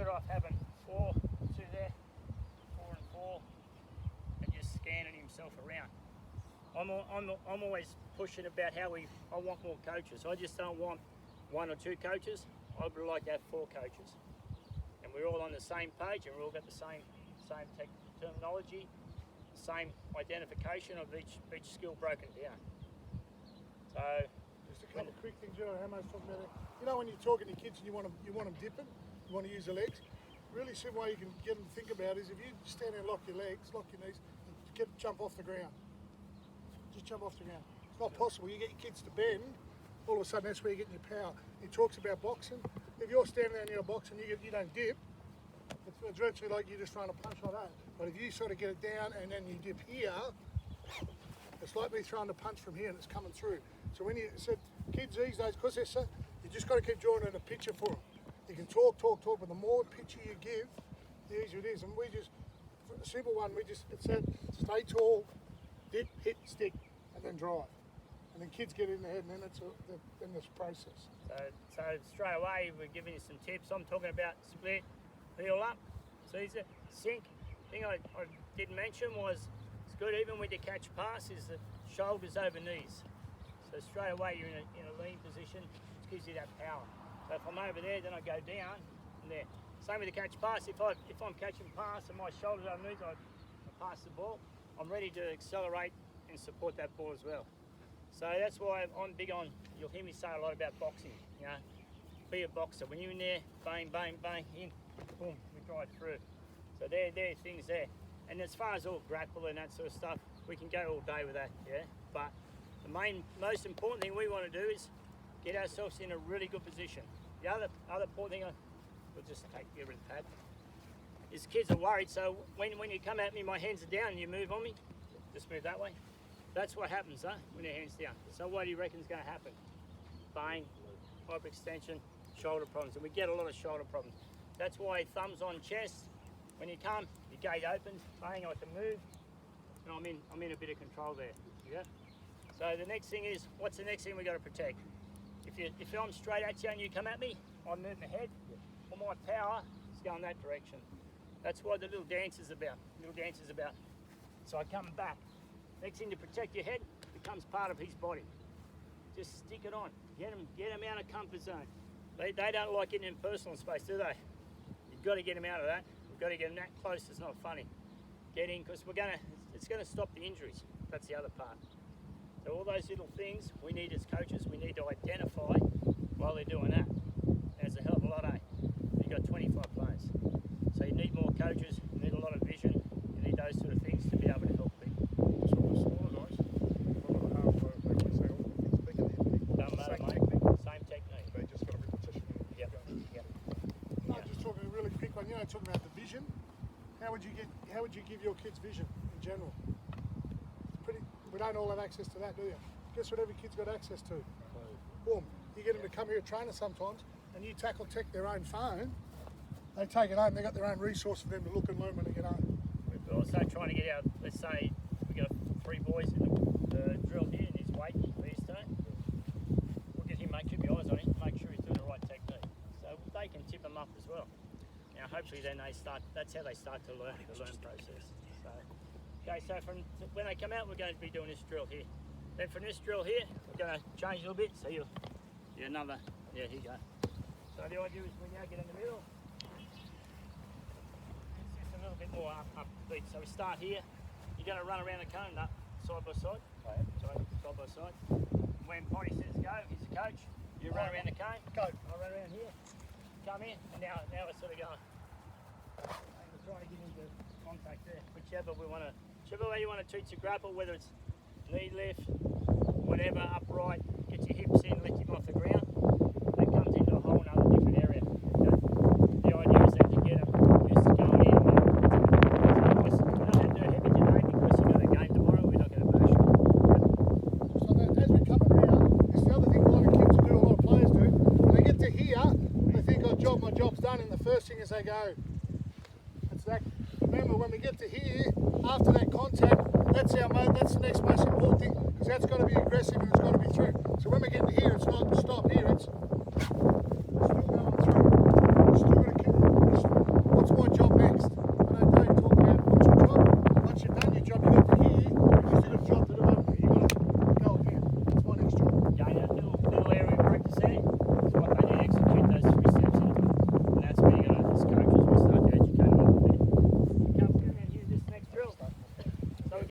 better off having 4, 2 there, 4 and 4, and just scanning himself around. I'm always pushing about how I want more coaches. I just don't want 1 or 2 coaches. I would like to have 4 coaches, and we're all on the same page, and we're all got the same terminology, same identification of each skill broken down. So just a couple of quick things. You know, Hamo's talking about it. You know, when you're talking to kids and you want them dipping, you want to use the legs. Really simple way you can get them to think about is if you stand there and lock your legs, lock your knees, and jump off the ground. Just jump off the ground. It's not possible. You get your kids to bend, all of a sudden that's where you're getting your power. He talks about boxing. If you're standing there and you're boxing, you don't dip. It's virtually like you're just trying to punch like that. But if you sort of get it down and then you dip here, it's like me throwing the punch from here and it's coming through. So when you said kids these days, because they're so, you just got to keep drawing in a picture for them. You can talk, but the more picture you give, the easier it is. And we just, for the simple one, it said stay tall, dip, hit, stick, and then drive. And then kids get in the head, and then it's process. So straight away we're giving you some tips. I'm talking about split, heel up, Caesar, sink. Thing I didn't mention was it's good even with your catch pass is the shoulders over knees. So straight away you're in a lean position, which gives you that power. So if I'm over there, then I go down and there. Same with the catch pass. If I'm catching pass and my shoulders over knees, I pass the ball. I'm ready to accelerate and support that ball as well. So that's why I'm big on. You'll hear me say a lot about boxing. You know, be a boxer. When you're in there, bang, bang, bang, in, boom, we drive through. So there are things there. And as far as all grapple and that sort of stuff, we can go all day with that, yeah? But the most important thing we want to do is get ourselves in a really good position. The other important thing, we'll just get rid of the pad, is kids are worried. So when you come at me, my hands are down and you move on me, just move that way. That's what happens, when your hand's down. So what do you reckon is going to happen? Bang, hyperextension, shoulder problems. And we get a lot of shoulder problems. That's why thumbs on chest. When you come, your gate opens, bang, I can move, and I'm in a bit of control there. Yeah. So the next thing is, what's the next thing we got to protect? If I'm straight at you and you come at me, I move my head. Well, my power is going that direction. That's what the little dance is about. So I come back. Next thing to protect your head becomes part of his body. Just stick it on. Get him out of comfort zone. They don't like getting in personal space, do they? You've got to get him out of that. Got to get them that close. It's not funny. Get in because it's going to stop the injuries. That's the other part. So all those little things we need as coaches, we need to identify while they're doing that. There's a hell of a lot, eh? You've got 25 players. So you need more coaches, you need a lot of vision, you need those sort of things to be able to help people. So the smaller guys, Doesn't matter, mate. Same technique. They just got to be positioning. Yep. No, just talking a really quick one. You know, talking about the vision. How would you give your kids vision in general? We don't all have access to that, do you? Guess what every kid's got access to? Boom. You get them to come here, a trainer sometimes, and you tackle tech their own phone. They take it home. They got their own resource for them to look and learn when they get home. We're also trying to get out. Let's say we got 3 boys in the drill here, and he's waiting for his turn. We'll get him, keep your eyes on him, make sure he's doing the right technique. So they can tip him up as well. Now, hopefully, then that's how they start to learn the learn process. So, okay, so from when they come out, we're going to be doing this drill here. Then from this drill here, we're going to change a little bit. So here you go. So the idea is we now get in the middle. It's just a little bit more upbeat. So we start here. You're going to run around the cone up side by side. Side by side. When Potty says go, he's the coach. You run around the cone. Go. I run around here. Come in, and now we're sort of going. And we're trying to get into contact there. Whichever way you want to treat your grapple, whether it's knee lift, whatever, upright, get your hips in, lift him off the ground. That comes into a whole other different area. Okay? The idea is then to get them used to going in. We're not going to do heavy today because you've got a game tomorrow. We're not going to bash them. So as we come around, it's the other thing a lot of kids do, a lot of players do. When they get to here, they think, my job's done, and the first thing is they go, it's that. Remember, when we get to here, after that contact, that's the next most important thing, because that's got to be aggressive and it's got to be through. So when we get to here, it's not stop here, it's